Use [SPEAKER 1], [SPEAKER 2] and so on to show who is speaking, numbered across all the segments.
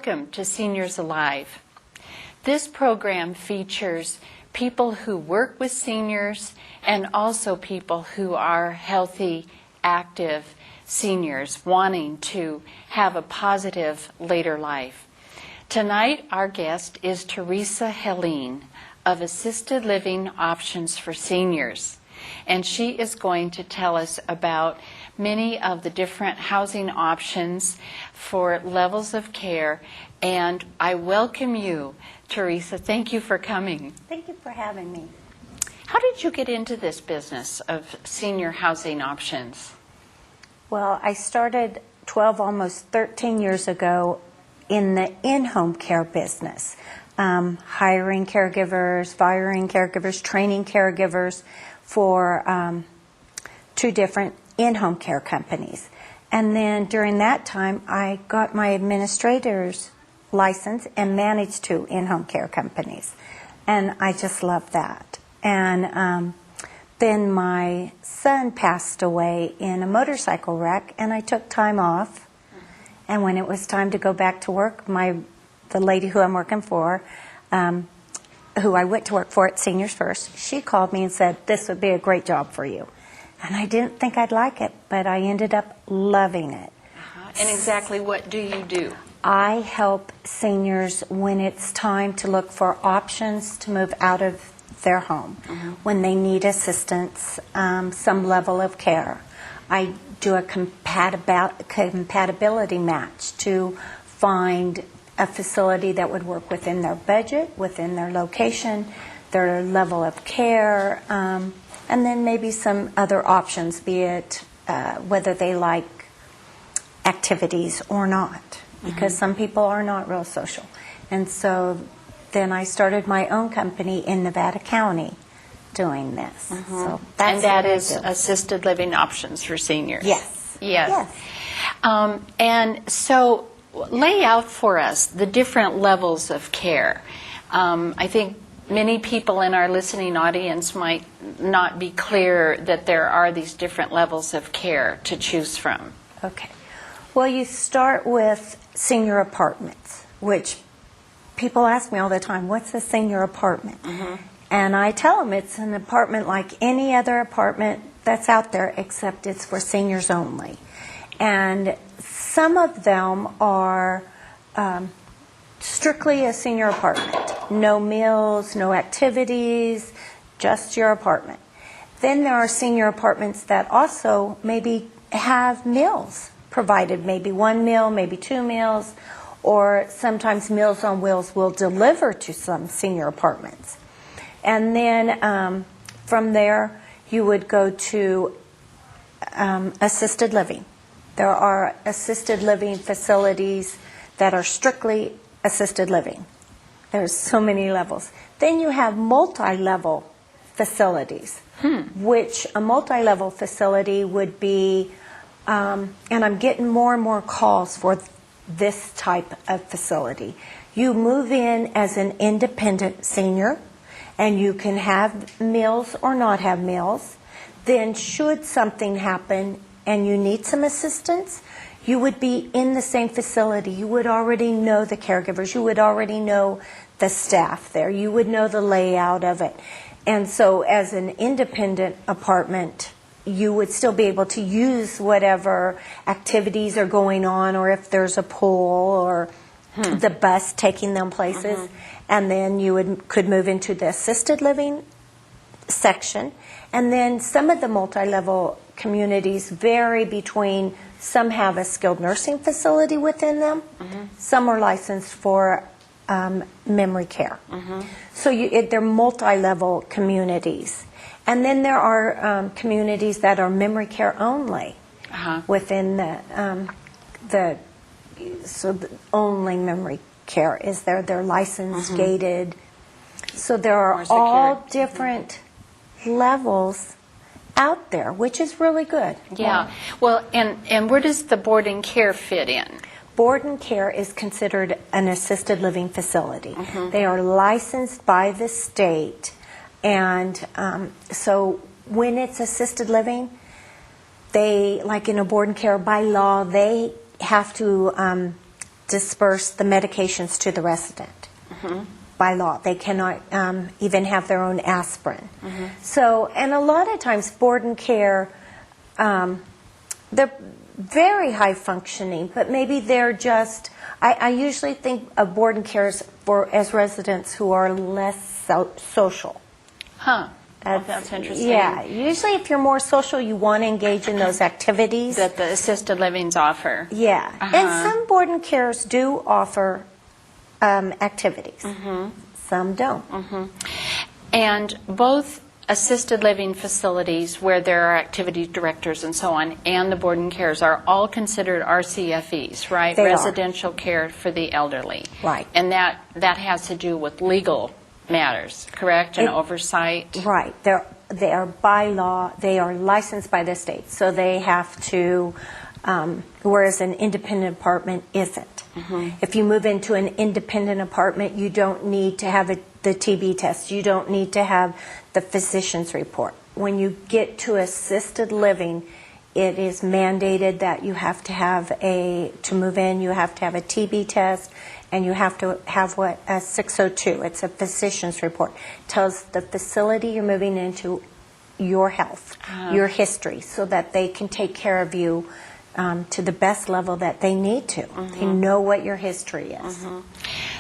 [SPEAKER 1] Welcome to Seniors Alive. This program features people who work with seniors and also people who are healthy, active seniors wanting to have a positive later life. Tonight, our guest is Teresa Helene of Assisted Living Options for Seniors, and she is going to tell us about many of the different housing options for levels of care. And I welcome you, Teresa. Thank you for coming.
[SPEAKER 2] Thank you for having me.
[SPEAKER 1] How did you get into this business of senior housing options?
[SPEAKER 2] Well, I started 12, almost 13 years ago in the in-home care business, hiring caregivers, firing caregivers, training caregivers for 2 different in-home care companies. And then during that time, I got my administrator's license and managed 2 in-home care companies. And I just loved that. And then my son passed away in a motorcycle wreck, and I took time off. And when it was time to go back to work, the lady who I'm working for, who I went to work for at Seniors First, she called me and said, "This would be a great job for you." And I didn't think I'd like it, but I ended up loving it.
[SPEAKER 1] And exactly what do you do?
[SPEAKER 2] I help seniors when it's time to look for options to move out of their home, when they need assistance, some level of care. I do a compatibility match to find a facility that would work within their budget, within their location, their level of care, and then maybe some other options, be it whether they like activities or not, because some people are not real social. And so then I started my own company in Nevada County doing this. So
[SPEAKER 1] and that is Assisted Living Options for Seniors.
[SPEAKER 2] Yes.
[SPEAKER 1] Yes. And so lay out for us the different levels of care. I think many people in our listening audience might not be clear that there are these different levels of care to choose from.
[SPEAKER 2] Okay. Well, you start with senior apartments, which people ask me all the time, what's a senior apartment? And I tell them it's an apartment like any other apartment that's out there, except it's for seniors only. And some of them are strictly a senior apartment. No meals, no activities, just your apartment. Then there are senior apartments that also maybe have meals provided, maybe 1 meal, maybe 2 meals, or sometimes Meals on Wheels will deliver to some senior apartments. And then from there, you would go to assisted living. There are assisted living facilities that are strictly assisted living. There's so many levels. Then you have multi-level facilities, which a multi-level facility would be, and I'm getting more and more calls for this type of facility. You move in as an independent senior, and you can have meals or not have meals. Then should something happen and you need some assistance, you would be in the same facility. You would already know the caregivers. You would already know the staff there. You would know the layout of it. And so as an independent apartment, you would still be able to use whatever activities are going on, or if there's a pool or the bus taking them places. And then you could move into the assisted living section. And then some of the multi-level communities vary between, some have a skilled nursing facility within them, some are licensed for memory care. So they're multi-level communities. And then there are communities that are memory care only within the only memory care is there. They're licensed, gated. So there are all different levels out there, which is really good.
[SPEAKER 1] Yeah. Well, and where does the board and care fit in?
[SPEAKER 2] Board and care is considered an assisted living facility. They are licensed by the state, and so when it's assisted living, they, like in a board and care by law, they have to disperse the medications to the resident. By law. They cannot even have their own aspirin. So, and a lot of times board and care, they're very high functioning, but maybe they're just, I usually think of board and care as residents who are less social.
[SPEAKER 1] Huh. That's interesting.
[SPEAKER 2] Yeah, usually if you're more social, you want to engage in those activities.
[SPEAKER 1] That the assisted livings offer.
[SPEAKER 2] Yeah, and some board and cares do offer activities. Some don't.
[SPEAKER 1] And both assisted living facilities where there are activity directors and so on, and the board and cares are all considered RCFEs, right?
[SPEAKER 2] They are.
[SPEAKER 1] Residential care for the elderly.
[SPEAKER 2] Right.
[SPEAKER 1] And that has to do with legal matters, correct? And oversight?
[SPEAKER 2] Right. They are by law, they are licensed by the state, so they have to, whereas an independent apartment isn't. If you move into an independent apartment, you don't need to have the TB test. You don't need to have the physician's report. When you get to assisted living, it is mandated that you have to have to move in, you have to have a TB test, and you have to have a 602. It's a physician's report. It tells the facility you're moving into your health, your history, so that they can take care of you to the best level that they need to. They know what your history is.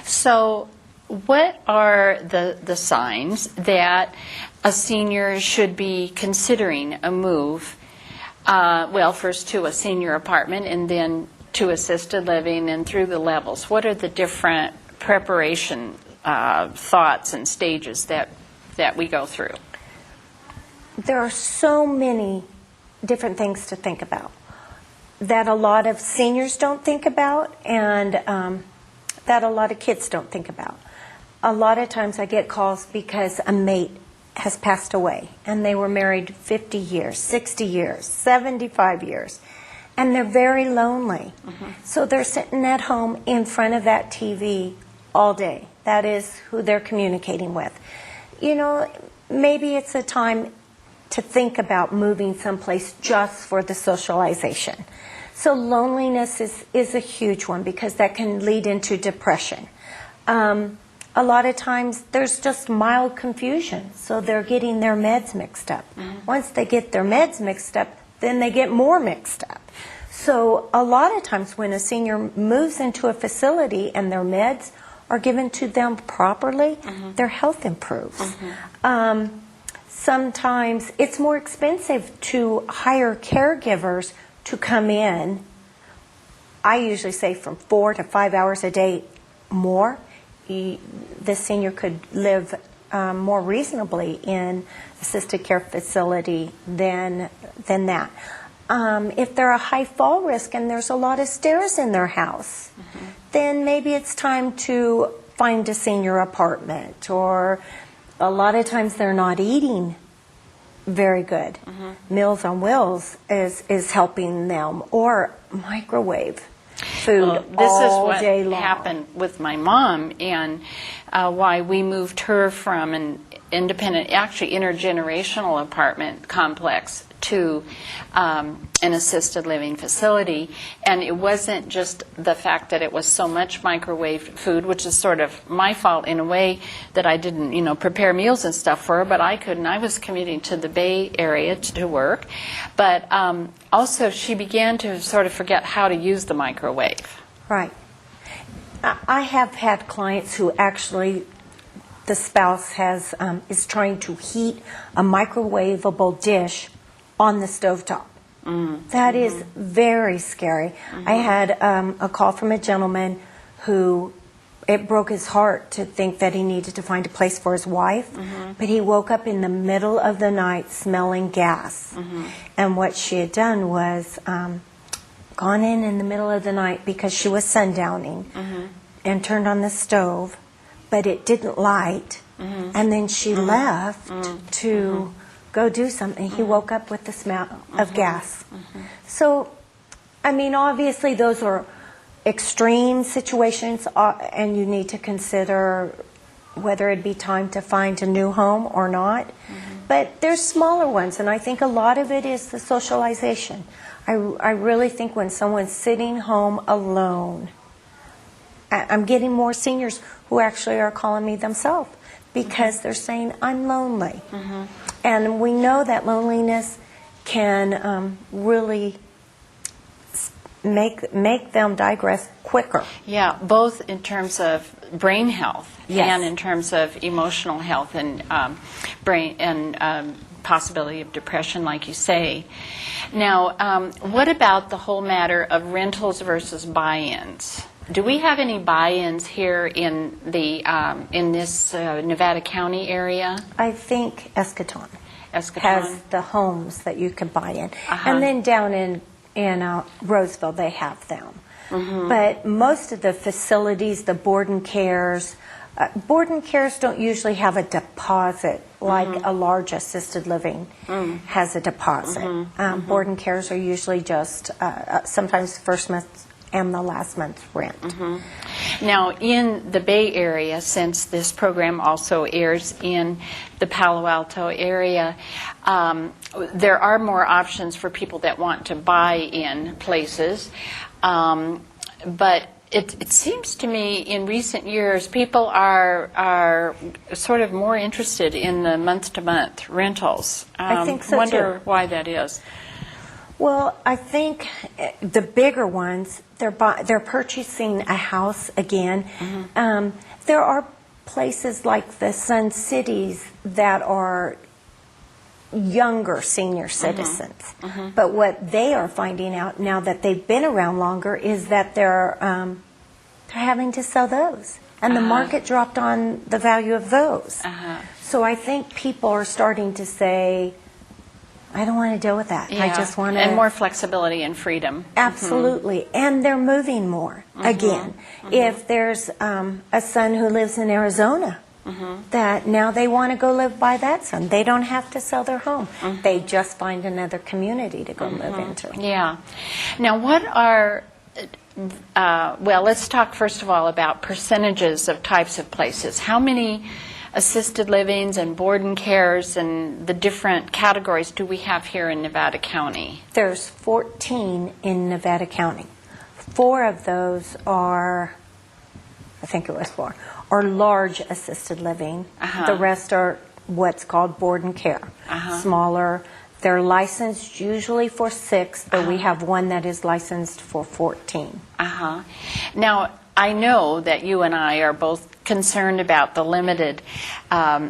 [SPEAKER 1] So what are the signs that a senior should be considering a move, well, first to a senior apartment and then to assisted living and through the levels? What are the different preparation thoughts and stages that we go through?
[SPEAKER 2] There are so many different things to think about that a lot of seniors don't think about, and that a lot of kids don't think about. A lot of times I get calls because a mate has passed away and they were married 50 years, 60 years, 75 years, and they're very lonely. So they're sitting at home in front of that TV all day. That is who they're communicating with. You know, maybe it's a time to think about moving someplace just for the socialization. So loneliness is a huge one because that can lead into depression. A lot of times there's just mild confusion, so they're getting their meds mixed up. Once they get their meds mixed up, then they get more mixed up. So a lot of times when a senior moves into a facility and their meds are given to them properly, their health improves. Sometimes it's more expensive to hire caregivers to come in. I usually say from 4 to 5 hours a day more. The senior could live more reasonably in assisted care facility than that. If they're a high fall risk and there's a lot of stairs in their house, then maybe it's time to find a senior apartment, or a lot of times they're not eating very good. Meals on Wheels is helping them, or microwave food all day long.
[SPEAKER 1] This is what happened with my mom, and why we moved her from an independent, actually intergenerational apartment complex to an assisted living facility. And it wasn't just the fact that it was so much microwave food, which is sort of my fault in a way that I didn't, prepare meals and stuff for her, but I couldn't. I was commuting to the Bay Area to work. But also she began to sort of forget how to use the microwave.
[SPEAKER 2] Right. I have had clients who actually, the spouse is trying to heat a microwavable dish on the stovetop. That is very scary. I had a call from a gentleman who, it broke his heart to think that he needed to find a place for his wife, but he woke up in the middle of the night smelling gas. And what she had done was gone in the middle of the night because she was sundowning and turned on the stove, but it didn't light. And then she left to go do something. He woke up with the smell of gas. So, I mean, obviously those are extreme situations, and you need to consider whether it'd be time to find a new home or not. But there's smaller ones, and I think a lot of it is the socialization. I really think when someone's sitting home alone, I'm getting more seniors who actually are calling me themselves because they're saying, I'm lonely. And we know that loneliness can really make them digress quicker.
[SPEAKER 1] Yeah, both in terms of brain health
[SPEAKER 2] Yes.
[SPEAKER 1] and in terms of emotional health and brain and possibility of depression, like you say. Now, what about the whole matter of rentals versus buy-ins? Do we have any buy-ins here in the in this Nevada County area?
[SPEAKER 2] I think Eschaton
[SPEAKER 1] Eschaton?
[SPEAKER 2] has the homes that you can buy in.
[SPEAKER 1] Uh-huh.
[SPEAKER 2] And then down in Roseville, they have them. But most of the facilities, the board and cares don't usually have a deposit like a large assisted living has a deposit. Board and cares are usually just sometimes the first month and the last month's rent.
[SPEAKER 1] Now, in the Bay Area, since this program also airs in the Palo Alto area, there are more options for people that want to buy in places. But it seems to me in recent years people are sort of more interested in the month-to-month rentals.
[SPEAKER 2] I think so,
[SPEAKER 1] wonder
[SPEAKER 2] too.
[SPEAKER 1] why that is.
[SPEAKER 2] Well, I think the bigger ones, they're purchasing a house again. There are places like the Sun Cities that are younger senior citizens. But what they are finding out now that they've been around longer is that they're having to sell those. And the market dropped on the value of those. So I think people are starting to say, I don't want to deal with that. I just want to...
[SPEAKER 1] And more flexibility and freedom.
[SPEAKER 2] Absolutely. And they're moving more again. If there's a son who lives in Arizona, that now they want to go live by that son. They don't have to sell their home. They just find another community to go live into.
[SPEAKER 1] Yeah. Now, what are... well, let's talk first of all about percentages of types of places. How many assisted livings and board and cares and the different categories do we have here in Nevada County?
[SPEAKER 2] There's 14 in Nevada County. 4 of those are, I think it was 4, are large assisted living. The rest are what's called board and care, smaller. They're licensed usually for 6, but we have one that is licensed for 14.
[SPEAKER 1] Now, I know that you and I are both concerned about the limited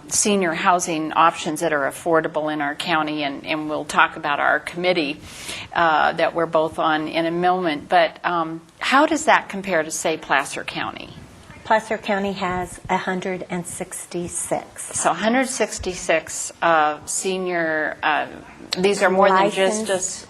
[SPEAKER 1] senior housing options that are affordable in our county, and we'll talk about our committee that we're both on in a moment. But how does that compare to, say, Placer County?
[SPEAKER 2] Placer County has 166.
[SPEAKER 1] So 166 senior. These are more than just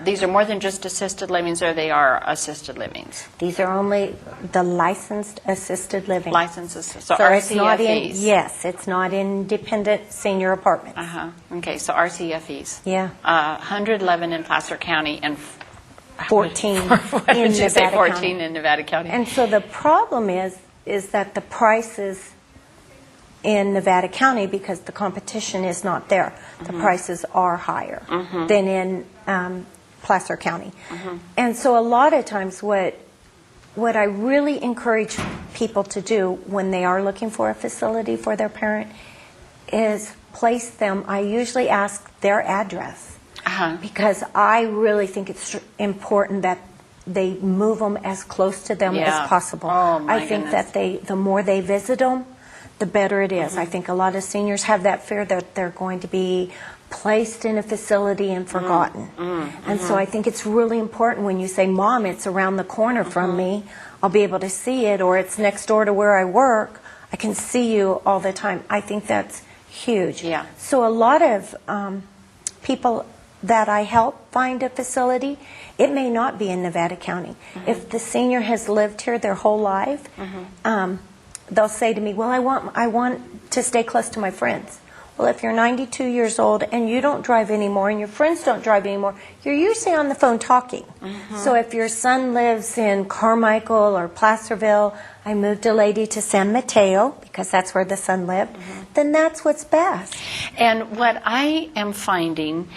[SPEAKER 1] these are more than just assisted livings, or they are assisted livings.
[SPEAKER 2] These are only the licensed assisted living.
[SPEAKER 1] Licenses, so
[SPEAKER 2] it's not in,
[SPEAKER 1] RCFEs.
[SPEAKER 2] yes, it's not independent senior apartments.
[SPEAKER 1] Okay, so RCFEs.
[SPEAKER 2] Yeah.
[SPEAKER 1] 111 in Placer County and
[SPEAKER 2] 14
[SPEAKER 1] what
[SPEAKER 2] in
[SPEAKER 1] did you say?
[SPEAKER 2] Nevada
[SPEAKER 1] 14
[SPEAKER 2] County.
[SPEAKER 1] in Nevada County.
[SPEAKER 2] And so the problem is that the prices in Nevada County, because the competition is not there, the prices are higher than in Placer County. And so a lot of times what I really encourage people to do when they are looking for a facility for their parent is place them, I usually ask their address, because I really think it's important that they move them as close to them as possible.
[SPEAKER 1] Oh, my
[SPEAKER 2] I think
[SPEAKER 1] goodness.
[SPEAKER 2] that the more they visit them, the better it is. I think a lot of seniors have that fear that they're going to be placed in a facility and forgotten. And so I think it's really important when you say, Mom, it's around the corner from me, I'll be able to see it, or it's next door to where I work, I can see you all the time. I think that's huge.
[SPEAKER 1] Yeah.
[SPEAKER 2] So a lot of people that I help find a facility, it may not be in Nevada County. If the senior has lived here their whole life, they'll say to me, well, I want to stay close to my friends. Well, if you're 92 years old and you don't drive anymore and your friends don't drive anymore, you're usually on the phone talking. So if your son lives in Carmichael or Placerville, I moved a lady to San Mateo because that's where the son lived, then that's what's best.
[SPEAKER 1] And what I am finding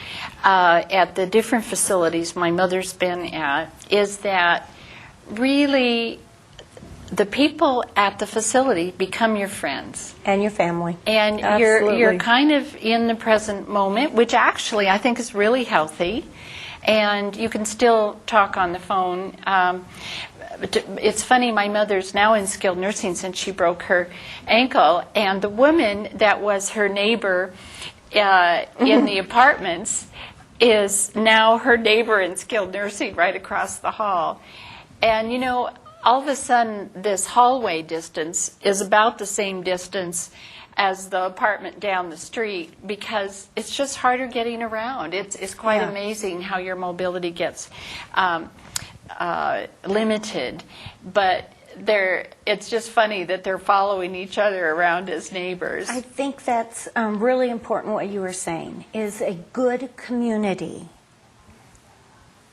[SPEAKER 1] at the different facilities my mother's been at is that really the people at the facility become your friends.
[SPEAKER 2] And your family.
[SPEAKER 1] And
[SPEAKER 2] Absolutely.
[SPEAKER 1] you're kind of in the present moment, which actually I think is really healthy. And you can still talk on the phone. It's funny, my mother's now in skilled nursing since she broke her ankle, and the woman that was her neighbor in the apartments is now her neighbor in skilled nursing right across the hall. And, you know, all of a sudden, this hallway distance is about the same distance as the apartment down the street, because it's just harder getting around. It's quite
[SPEAKER 2] Yeah.
[SPEAKER 1] amazing how your mobility gets limited. But it's just funny that they're following each other around as neighbors.
[SPEAKER 2] I think that's really important what you were saying, is a good community.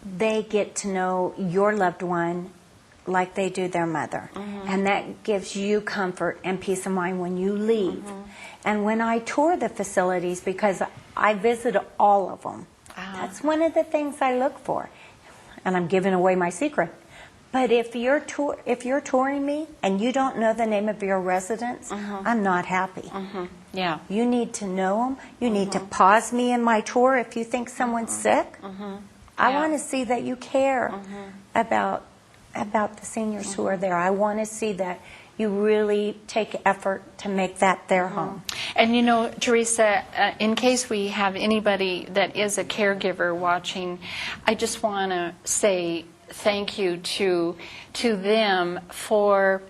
[SPEAKER 2] They get to know your loved one like they do their mother. And that gives you comfort and peace of mind when you leave. And when I tour the facilities, because I visit all of them, that's one of the things I look for. And I'm giving away my secret. But if you're touring me and you don't know the name of your residents, I'm not happy.
[SPEAKER 1] Yeah.
[SPEAKER 2] You need to know them. You need to pause me in my tour if you think someone's sick. I want to see that you care about the seniors who are there. I want to see that you really take effort to make that their home.
[SPEAKER 1] And you know, Teresa, in case we have anybody that is a caregiver watching, I just want to say thank you to them for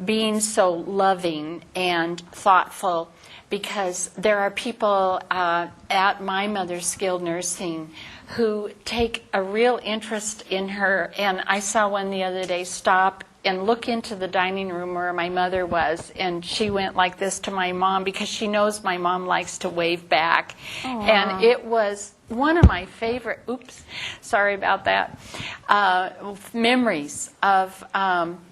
[SPEAKER 1] being so loving and thoughtful, because there are people at my mother's skilled nursing who take a real interest in her. And I saw one the other day stop and look into the dining room where my mother was, and she went like this to my mom because she knows my mom likes to wave back. And it was one of my favorite, sorry about that, memories of,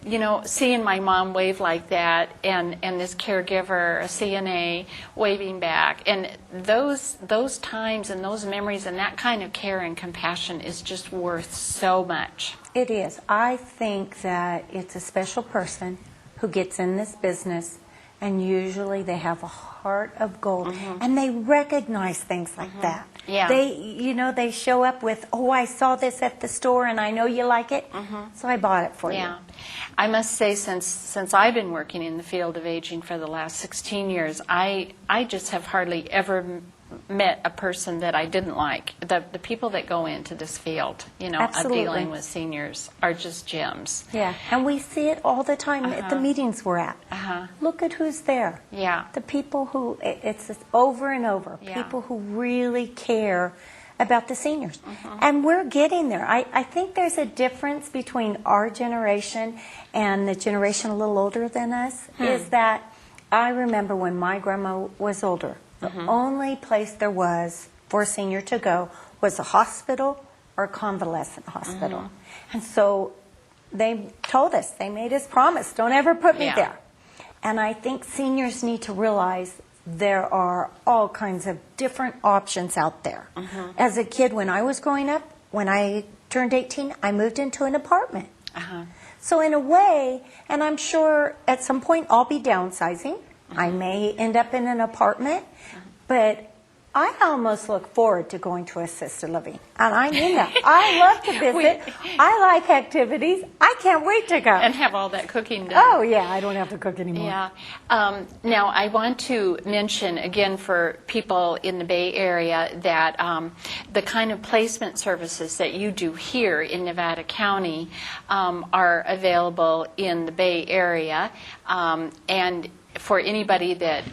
[SPEAKER 1] you know, seeing my mom wave like that, and this caregiver, a CNA, waving back. And those times and those memories and that kind of care and compassion is just worth so much.
[SPEAKER 2] It is. I think that it's a special person who gets in this business, and usually they have a heart of gold, and they recognize things like that.
[SPEAKER 1] Yeah.
[SPEAKER 2] They show up with, oh, I saw this at the store and I know you like it, so I bought it for you.
[SPEAKER 1] Yeah. I must say, since I've been working in the field of aging for the last 16 years, I just have hardly ever met a person that I didn't like. The people that go into this field, you know, of
[SPEAKER 2] Absolutely.
[SPEAKER 1] dealing with seniors are just gems.
[SPEAKER 2] Yeah, and we see it all the time at the meetings we're at. Look at who's there.
[SPEAKER 1] Yeah.
[SPEAKER 2] The people who, it's just over and over,
[SPEAKER 1] Yeah.
[SPEAKER 2] people who really care about the seniors. And we're getting there. I think there's a difference between our generation and the generation a little older than us, is that I remember when my grandma was older, the only place there was for a senior to go was a hospital or a convalescent hospital. And so they told us, they made us promise, don't ever put me
[SPEAKER 1] Yeah.
[SPEAKER 2] there. And I think seniors need to realize there are all kinds of different options out there. As a kid, when I was growing up, when I turned 18, I moved into an apartment. So in a way, and I'm sure at some point I'll be downsizing. I may end up in an apartment, but I almost look forward to going to assisted living. And I mean that. I love to visit. I like activities. I can't wait to go.
[SPEAKER 1] And have all that cooking done.
[SPEAKER 2] Oh, yeah, I don't have to cook anymore.
[SPEAKER 1] Yeah. Now, I want to mention, again, for people in the Bay Area, that the kind of placement services that you do here in Nevada County are available in the Bay Area. And for anybody that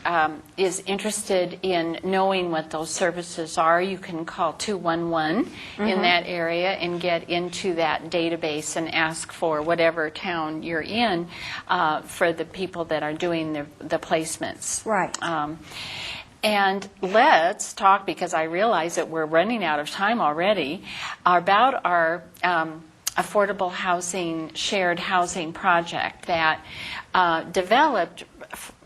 [SPEAKER 1] is interested in knowing what those services are, you can call 211 in that area and get into that database and ask for whatever town you're in for the people that are doing the placements.
[SPEAKER 2] Right.
[SPEAKER 1] And let's talk, because I realize that we're running out of time already, about our affordable housing, shared housing project that developed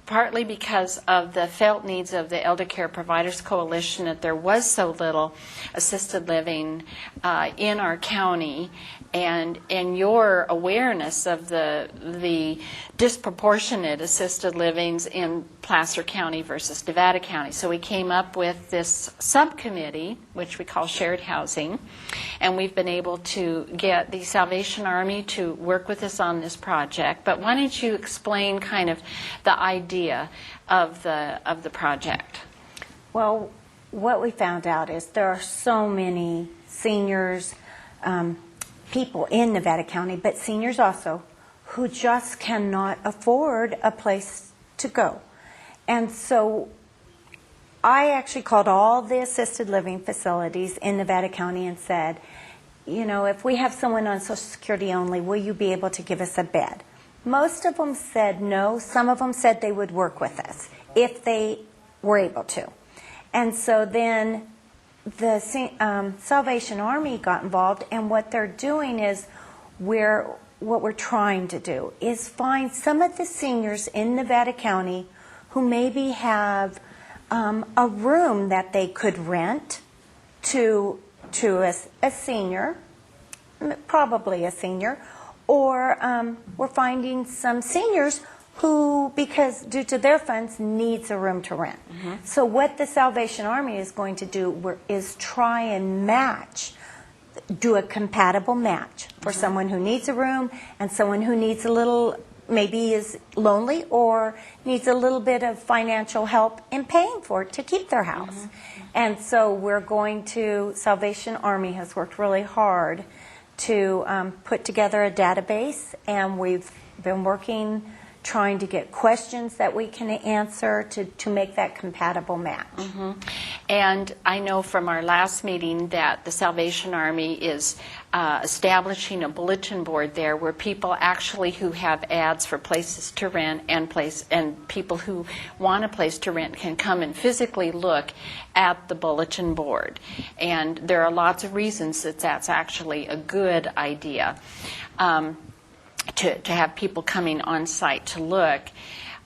[SPEAKER 1] partly because of the felt needs of the Elder Care Providers Coalition, that there was so little assisted living in our county, and your awareness of the disproportionate assisted livings in Placer County versus Nevada County. So we came up with this subcommittee, which we call Shared Housing, and we've been able to get the Salvation Army to work with us on this project. But why don't you explain kind of the idea of the project?
[SPEAKER 2] Well, what we found out is there are so many seniors, people in Nevada County, but seniors also, who just cannot afford a place to go. And so I actually called all the assisted living facilities in Nevada County and said, you know, if we have someone on Social Security only, will you be able to give us a bed? Most of them said no. Some of them said they would work with us if they were able to. And so then the Salvation Army got involved, and what they're doing is what we're trying to do is find some of the seniors in Nevada County who maybe have a room that they could rent to a senior, probably a senior, or we're finding some seniors who, because due to their funds, needs a room to rent. So what the Salvation Army is going to do is try and do a compatible match for someone who needs a room and someone who needs a little, maybe is lonely or needs a little bit of financial help in paying for it to keep their house. And so we're going to, Salvation Army has worked really hard to put together a database, and we've been working trying to get questions that we can answer to make that compatible match. And
[SPEAKER 1] I know from our last meeting that the Salvation Army is establishing a bulletin board there where people actually who have ads for places to rent and people who want a place to rent can come and physically look at the bulletin board. And there are lots of reasons that that's actually a good idea. To have people coming on site to look.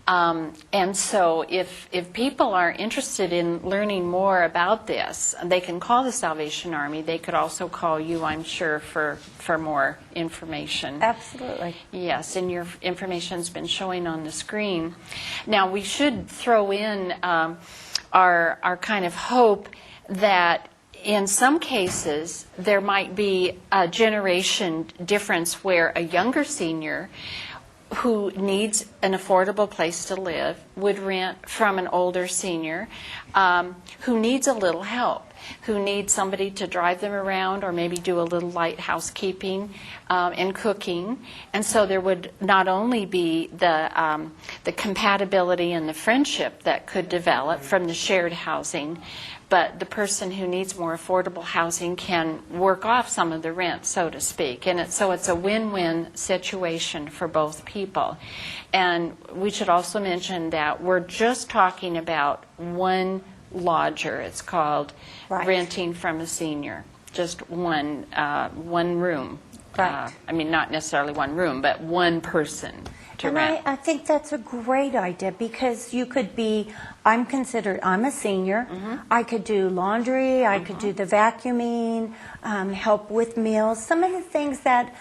[SPEAKER 1] And so if people are interested in learning more about this, they can call the Salvation Army. They could also call you, I'm sure, for more information.
[SPEAKER 2] Absolutely.
[SPEAKER 1] Yes, and your information's been showing on the screen. Now, we should throw in our kind of hope that in some cases, there might be a generation difference where a younger senior who needs an affordable place to live would rent from an older senior who needs a little help, who needs somebody to drive them around or maybe do a little light housekeeping and cooking. And so there would not only be the compatibility and the friendship that could develop from the shared housing, but the person who needs more affordable housing can work off some of the rent, so to speak. And so it's a win-win situation for both people. And we should also mention that we're just talking about one lodger. It's called renting from a senior, just one room.
[SPEAKER 2] Right.
[SPEAKER 1] I mean, not necessarily one room, but one person to rent.
[SPEAKER 2] I think that's a great idea because you could be, I'm a senior, I could do laundry, I could do the vacuuming, help with meals, some of the things that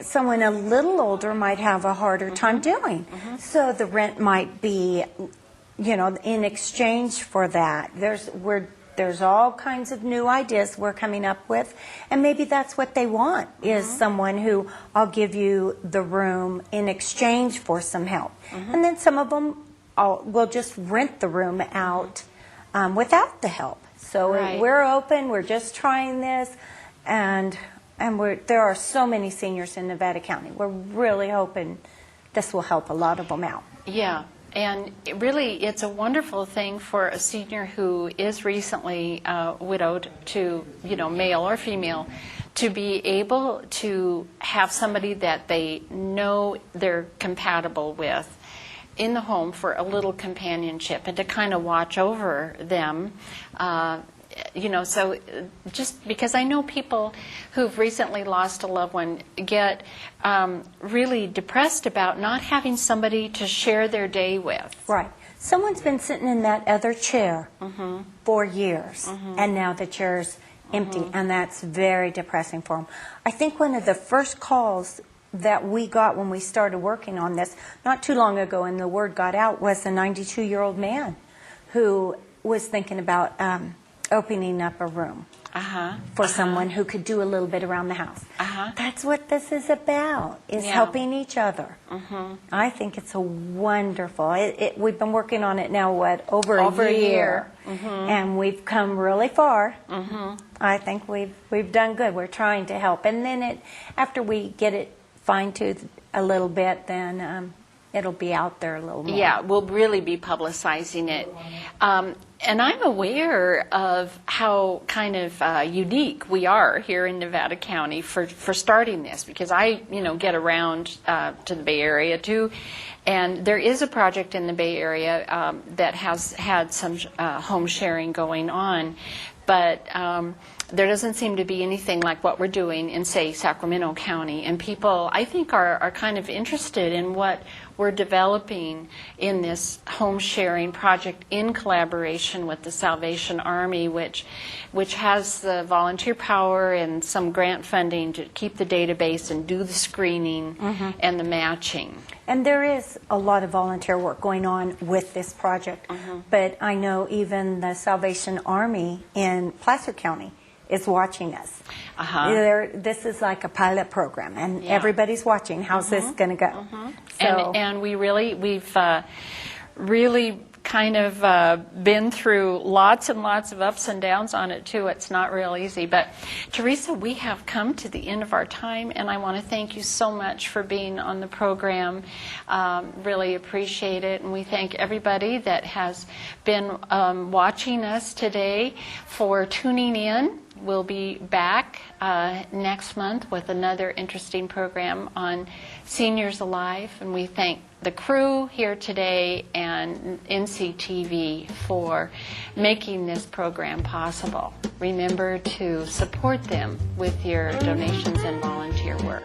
[SPEAKER 2] someone a little older might have a harder time doing. So the rent might be, you know, in exchange for that. There's all kinds of new ideas we're coming up with, and maybe that's what they want, is someone who, I'll give you the room in exchange for some help. And then some of them will just rent the room out without the help. So we're open, we're just trying this, and there are so many seniors in Nevada County. We're really hoping this will help a lot of them out.
[SPEAKER 1] Yeah. And really, it's a wonderful thing for a senior who is recently widowed to, you know, male or female, to be able to have somebody that they know they're compatible with in the home for a little companionship and to kind of watch over them. You know, so just because I know people who've recently lost a loved one get really depressed about not having somebody to share their day with.
[SPEAKER 2] Right. someone's been sitting in that other chair for years, and now the chair's empty, and that's very depressing for them. I think one of the first calls that we got when we started working on this, not too long ago, and the word got out, was a 92-year-old man who was thinking about opening up a room for someone who could do a little bit around the house. That's what this is about, is helping each other. I think it's a wonderful. We've been working on it now, over a year. And we've come really far. I think we've done good. We're trying to help. And then after we get it fine-toothed a little bit, then it'll be out there a little more.
[SPEAKER 1] Yeah, we'll really be publicizing it. And I'm aware of how kind of unique we are here in Nevada County for starting this, because I, get around to the Bay Area too, and there is a project in the Bay Area that has had some home sharing going on, but there doesn't seem to be anything like what we're doing in, say, Sacramento County. And people, I think, are kind of interested in what we're developing in this home sharing project in collaboration with the Salvation Army, which has the volunteer power and some grant funding to keep the database and do the screening and the matching.
[SPEAKER 2] And there is a lot of volunteer work going on with this project. But I know even the Salvation Army in Placer County is watching us. This is like a pilot program, and everybody's watching. How's this going to go? So,
[SPEAKER 1] and we've really kind of been through lots and lots of ups and downs on it too. It's not real easy. But Teresa, we have come to the end of our time, and I want to thank you so much for being on the program. Really appreciate it, and we thank everybody that has been watching us today for tuning in. We'll be back next month with another interesting program on Seniors Alive, and we thank the crew here today and NCTV for making this program possible. Remember to support them with your donations and volunteer work.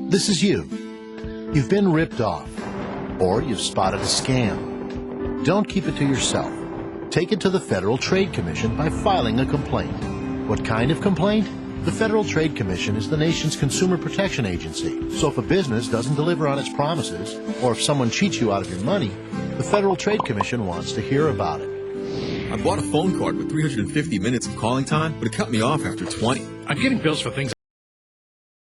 [SPEAKER 3] This is you. You've been ripped off, or you've spotted a scam. Don't keep it to yourself. Take it to the Federal Trade Commission by filing a complaint. What kind of complaint? The Federal Trade Commission is the nation's consumer protection agency. So if a business doesn't deliver on its promises, or if someone cheats you out of your money, the Federal Trade Commission wants to hear about it.
[SPEAKER 4] I bought a phone card with 350 minutes of calling time, but it cut me off after 20.
[SPEAKER 5] I'm getting bills for things